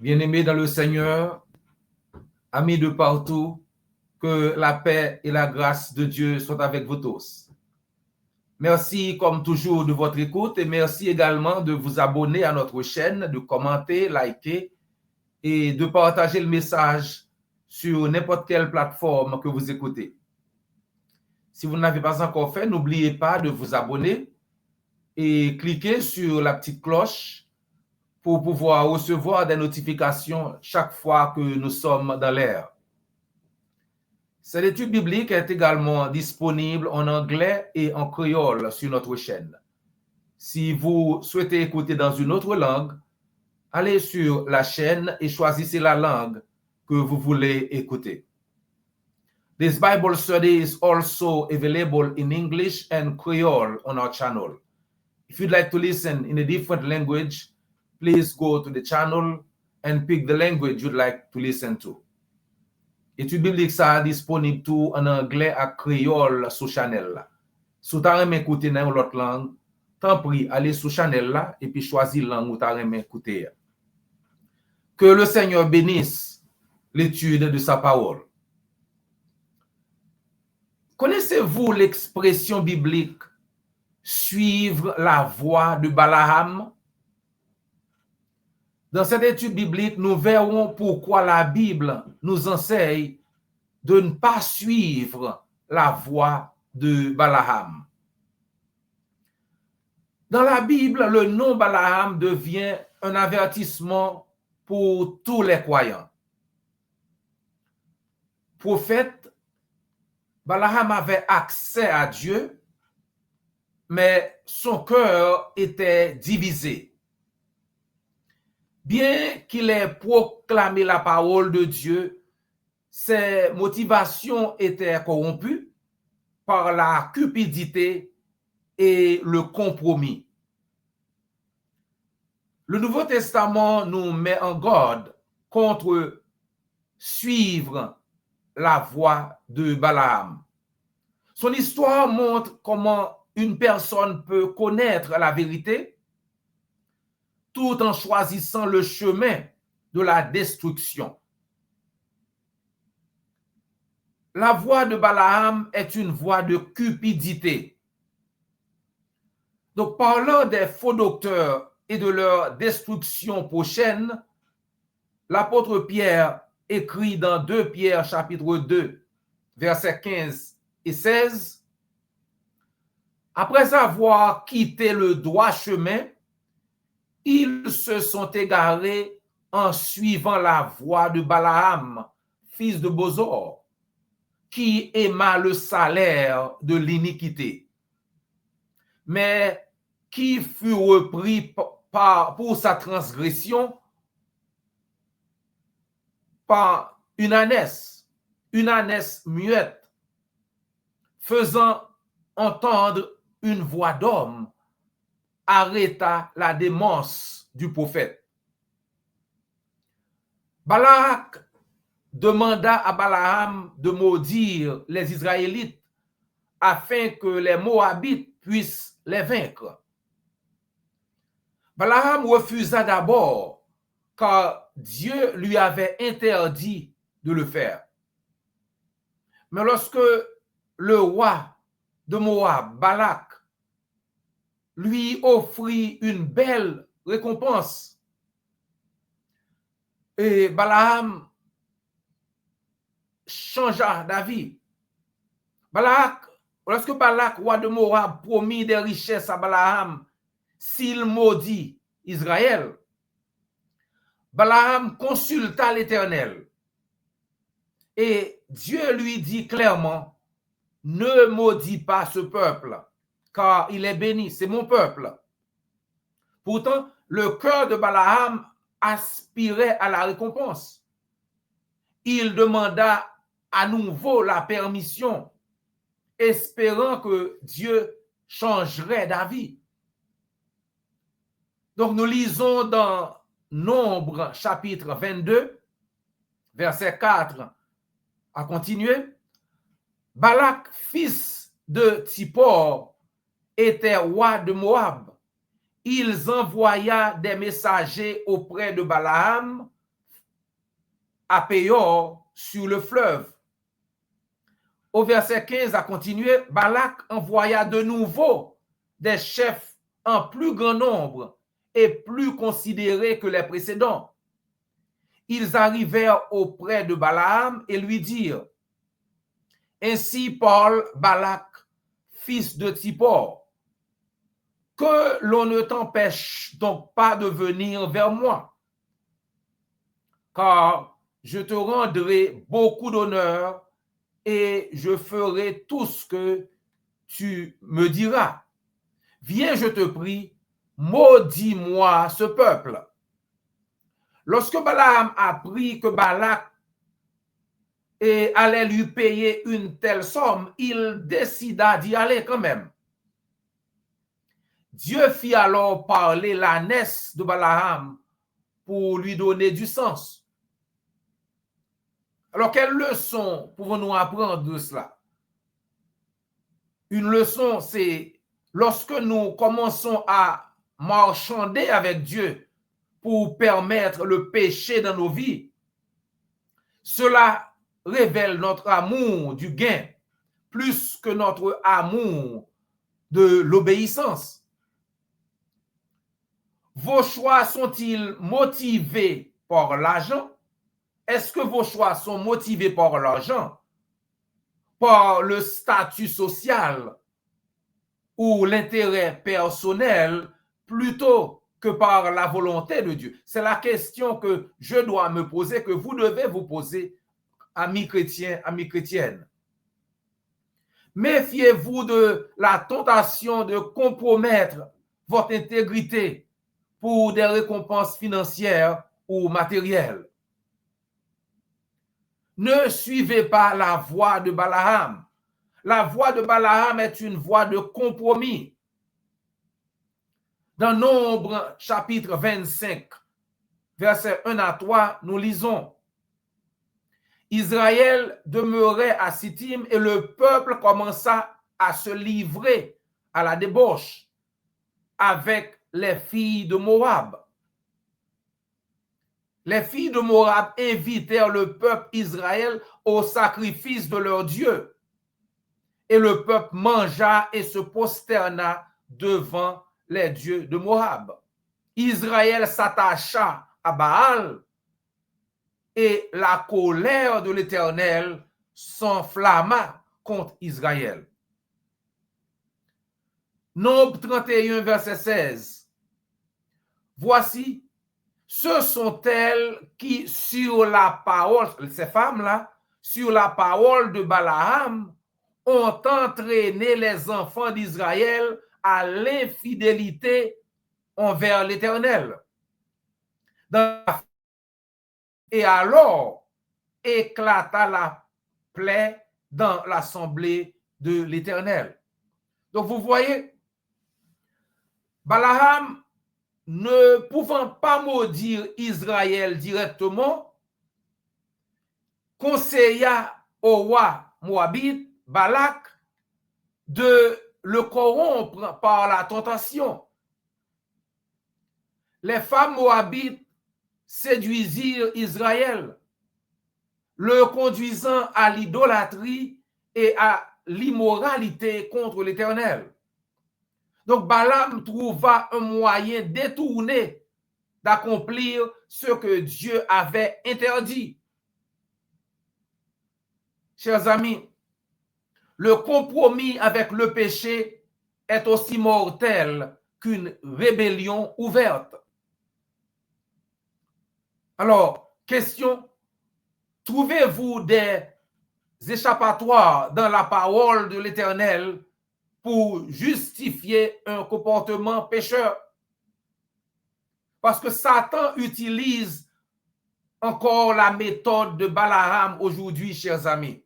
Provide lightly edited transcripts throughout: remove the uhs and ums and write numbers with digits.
Bien-aimés dans le Seigneur, amis de partout, que la paix et la grâce de Dieu soient avec vous tous. Merci comme toujours de votre écoute et merci également de vous abonner à notre chaîne, de commenter, liker et de partager le message sur n'importe quelle plateforme que vous écoutez. Si vous ne l'avez pas encore fait, n'oubliez pas de vous abonner et cliquer sur la petite cloche pour pouvoir recevoir des notifications chaque fois que nous sommes dans l'air. Cette étude biblique est également disponible en anglais et en créole sur notre chaîne. Si vous souhaitez écouter dans une autre langue, allez sur la chaîne et choisissez la langue que vous voulez écouter. This Bible study is also available in English and Creole on our channel. If you'd like to listen in a different language, please go to the channel and pick the language you'd like to listen to. Étude biblique ça disponible tout en anglais à créole sur channel là. Si tu as écouté dans l'autre langue, t'en prie, allez sur channel là et puis choisis la langue où tu as écouté. Que le Seigneur bénisse l'étude de sa parole. Connaissez-vous l'expression biblique suivre la voie de Balaam? Dans cette étude biblique, nous verrons pourquoi la Bible nous enseigne de ne pas suivre la voie de Balaam. Dans la Bible, le nom Balaam devient un avertissement pour tous les croyants. Prophète, Balaam avait accès à Dieu, mais son cœur était divisé. Bien qu'il ait proclamé la parole de Dieu, ses motivations étaient corrompues par la cupidité et le compromis. Le Nouveau Testament nous met en garde contre suivre la voie de Balaam. Son histoire montre comment une personne peut connaître la vérité tout en choisissant le chemin de la destruction. La voie de Balaam est une voie de cupidité. Donc, parlant des faux docteurs et de leur destruction prochaine, l'apôtre Pierre écrit dans 2 Pierre chapitre 2, versets 15 et 16, « Après avoir quitté le droit chemin, ils se sont égarés en suivant la voie de Balaam, fils de Bosor, qui aima le salaire de l'iniquité, mais qui fut repris pour sa transgression par une ânesse muette, faisant entendre une voix d'homme, arrêta la démence du prophète. » Balak demanda à Balaam de maudire les Israélites afin que les Moabites puissent les vaincre. Balaam refusa d'abord car Dieu lui avait interdit de le faire. Mais lorsque le roi de Moab, Balak, lui offrit une belle récompense, et Balaam changea d'avis. Lorsque Balak, roi de Moab, promit des richesses à Balaam s'il maudit Israël, Balaam consulta l'Éternel et Dieu lui dit clairement, « Ne maudis pas ce peuple, car il est béni, c'est mon peuple. » Pourtant, le cœur de Balaam aspirait à la récompense. Il demanda à nouveau la permission, espérant que Dieu changerait d'avis. Donc, nous lisons dans Nombre chapitre 22, verset 4 à continuer. Balak, fils de Tsippor, était roi de Moab. Ils envoya des messagers auprès de Balaam à Péor sur le fleuve. Au verset 15 à continuer, Balak envoya de nouveau des chefs en plus grand nombre et plus considérés que les précédents. Ils arrivèrent auprès de Balaam et lui dirent: Ainsi parle Balak, fils de Tsippor, que l'on ne t'empêche donc pas de venir vers moi, car je te rendrai beaucoup d'honneur et je ferai tout ce que tu me diras. Viens, je te prie, maudis-moi ce peuple. Lorsque Balaam apprit que Balak allait lui payer une telle somme, il décida d'y aller quand même. Dieu fit alors parler l'ânesse de Balaam pour lui donner du sens. Alors, quelle leçon pouvons-nous apprendre de cela? Une leçon, c'est lorsque nous commençons à marchander avec Dieu pour permettre le péché dans nos vies, cela révèle notre amour du gain plus que notre amour de l'obéissance. Vos choix sont-ils motivés par l'argent? Est-ce que vos choix sont motivés par l'argent, par le statut social ou l'intérêt personnel plutôt que par la volonté de Dieu? C'est la question que je dois me poser, que vous devez vous poser, amis chrétiens, amis chrétiennes. Méfiez-vous de la tentation de compromettre votre intégrité pour des récompenses financières ou matérielles. Ne suivez pas la voie de Balaam. La voie de Balaam est une voie de compromis. Dans Nombre chapitre 25, versets 1 à 3, nous lisons: Israël demeurait à Sittim et le peuple commença à se livrer à la débauche avec les filles de Moab. Les filles de Moab invitèrent le peuple Israël au sacrifice de leur Dieu. Et le peuple mangea et se prosterna devant les dieux de Moab. Israël s'attacha à Baal et la colère de l'Éternel s'enflamma contre Israël. Nombre 31, verset 16. Voici, ce sont elles qui, sur la parole, ces femmes-là, sur la parole de Balaam, ont entraîné les enfants d'Israël à l'infidélité envers l'Éternel. Et alors éclata la plaie dans l'assemblée de l'Éternel. Donc vous voyez, Balaam, ne pouvant pas maudire Israël directement, conseilla au roi moabite Balak de le corrompre par la tentation. Les femmes moabites séduisirent Israël, le conduisant à l'idolâtrie et à l'immoralité contre l'Éternel. Donc Balaam trouva un moyen détourné d'accomplir ce que Dieu avait interdit. Chers amis, le compromis avec le péché est aussi mortel qu'une rébellion ouverte. Alors, question, trouvez-vous des échappatoires dans la parole de l'Éternel pour justifier un comportement pécheur? Parce que Satan utilise encore la méthode de Balaam aujourd'hui, chers amis.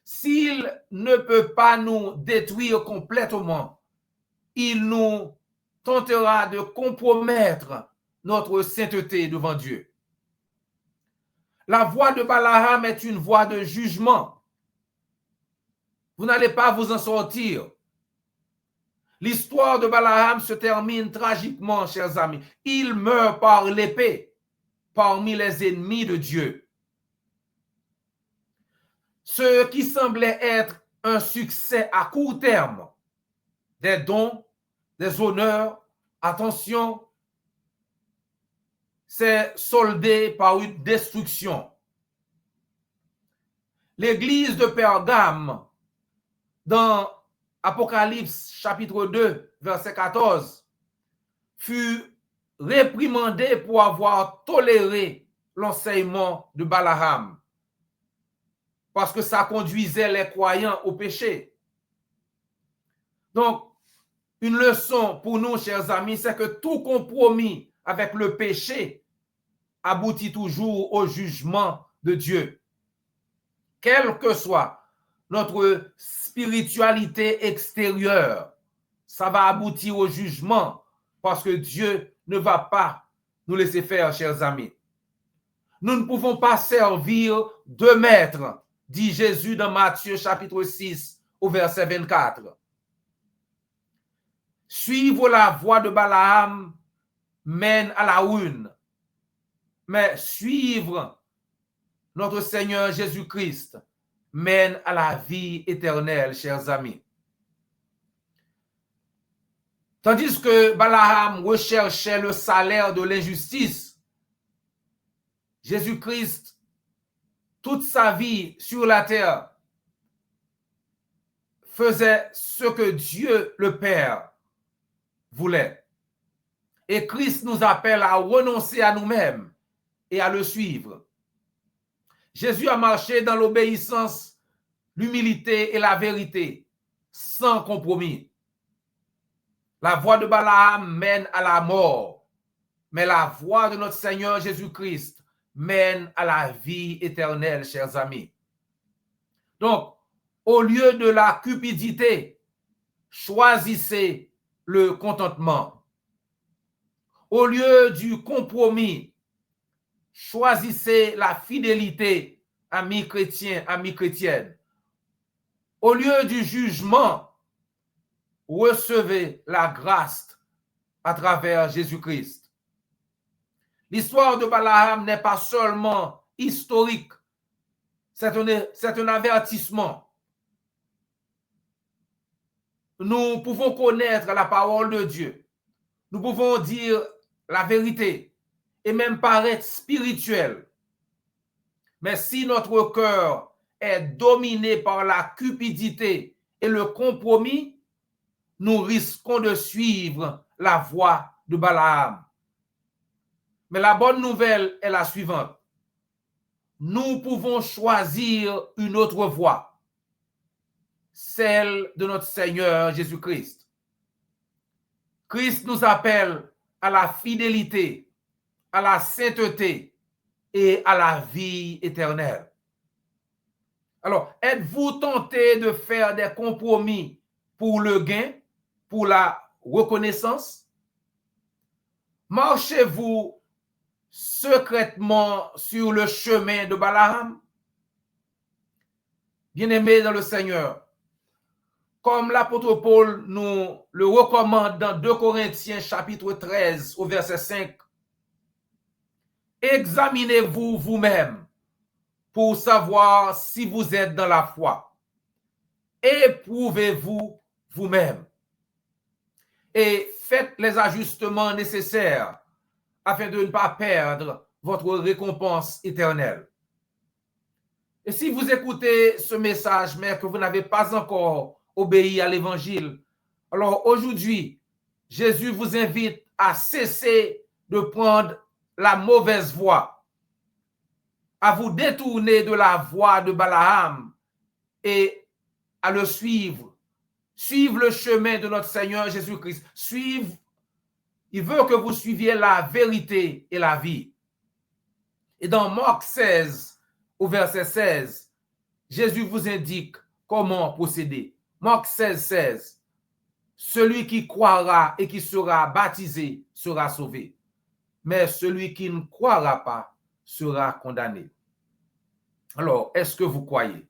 S'il ne peut pas nous détruire complètement, il nous tentera de compromettre notre sainteté devant Dieu. La voie de Balaam est une voie de jugement. Vous n'allez pas vous en sortir. L'histoire de Balaam se termine tragiquement, chers amis. Il meurt par l'épée. parmi les ennemis de Dieu. Ce qui semblait être un succès à court terme, des dons, des honneurs, attention, c'est soldé par une destruction. L'église de Pergame, dans Apocalypse chapitre 2, verset 14, fut réprimandée pour avoir toléré l'enseignement de Balaam, parce que ça conduisait les croyants au péché. Donc, une leçon pour nous, chers amis, c'est que tout compromis avec le péché aboutit toujours au jugement de Dieu. Quelle que soit notre spiritualité extérieure, ça va aboutir au jugement parce que Dieu ne va pas nous laisser faire, chers amis. Nous ne pouvons pas servir deux maîtres, dit Jésus dans Matthieu chapitre 6 au verset 24. Suivre la voie de Balaam mène à la ruine, mais suivre notre Seigneur Jésus-Christ mène à la vie éternelle, chers amis. Tandis que Balaam recherchait le salaire de l'injustice, Jésus-Christ, toute sa vie sur la terre, faisait ce que Dieu le Père voulait. Et Christ nous appelle à renoncer à nous-mêmes et à le suivre. Jésus a marché dans l'obéissance, l'humilité et la vérité, sans compromis. La voie de Balaam mène à la mort, mais la voie de notre Seigneur Jésus-Christ mène à la vie éternelle, chers amis. Donc, au lieu de la cupidité, choisissez le contentement. Au lieu du compromis, choisissez la fidélité, amis chrétiens, amis chrétiennes. Au lieu du jugement, recevez la grâce à travers Jésus-Christ. L'histoire de Balaam n'est pas seulement historique, c'est un avertissement. Nous pouvons connaître la parole de Dieu. Nous pouvons dire la vérité et même paraître spirituel. Mais si notre cœur est dominé par la cupidité et le compromis, nous risquons de suivre la voie de Balaam. Mais la bonne nouvelle est la suivante. Nous pouvons choisir une autre voie, celle de notre Seigneur Jésus-Christ. Christ nous appelle à la fidélité, à la sainteté et à la vie éternelle. Alors, êtes-vous tenté de faire des compromis pour le gain, pour la reconnaissance? Marchez-vous secrètement sur le chemin de Balaam? Bien-aimés dans le Seigneur, comme l'apôtre Paul nous le recommande dans 2 Corinthiens chapitre 13 au verset 5, examinez-vous vous-même pour savoir si vous êtes dans la foi. Éprouvez-vous vous-même et faites les ajustements nécessaires afin de ne pas perdre votre récompense éternelle. Et si vous écoutez ce message, mais que vous n'avez pas encore obéi à l'évangile, alors aujourd'hui, Jésus vous invite à cesser de prendre la mauvaise voie, à vous détourner de la voie de Balaam et à le suivre. Suivre le chemin de notre Seigneur Jésus-Christ. Il veut que vous suiviez la vérité et la vie. Et dans Marc 16, au verset 16, Jésus vous indique comment procéder. Marc 16, 16. Celui qui croira et qui sera baptisé sera sauvé. Mais celui qui ne croira pas sera condamné. Alors, est-ce que vous croyez?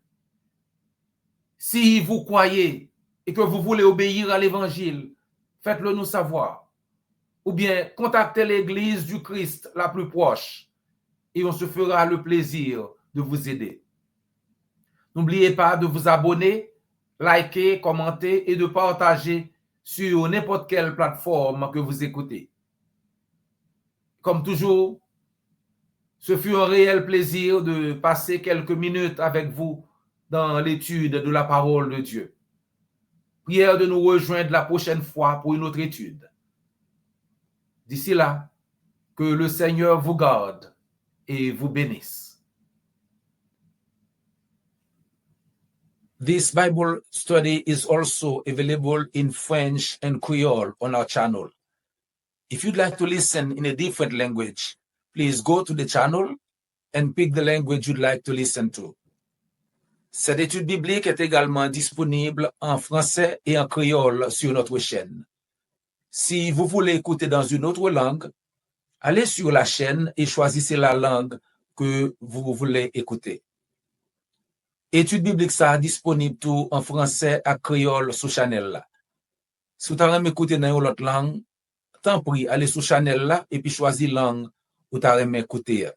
Si vous croyez et que vous voulez obéir à l'évangile, faites-le nous savoir. Ou bien contactez l'église du Christ la plus proche et on se fera le plaisir de vous aider. N'oubliez pas de vous abonner, liker, commenter et de partager sur n'importe quelle plateforme que vous écoutez. Comme toujours, ce fut un réel plaisir de passer quelques minutes avec vous dans l'étude de la parole de Dieu. Prière de nous rejoindre la prochaine fois pour une autre étude. D'ici là, que le Seigneur vous garde et vous bénisse. This Bible study is also available in French and Creole on our channel. If you'd like to listen in a different language, please go to the channel and pick the language you'd like to listen to. Cette étude biblique est également disponible en français et en créole sur notre chaîne. Si vous voulez écouter dans une autre langue, allez sur la chaîne et choisissez la langue que vous voulez écouter. Étude biblique ça disponible tout en français et créole sur channel là. Si vous avez écouter dans une autre langue, tant pis, allez sur channel là et puis choisissez langue où vous avez écouter.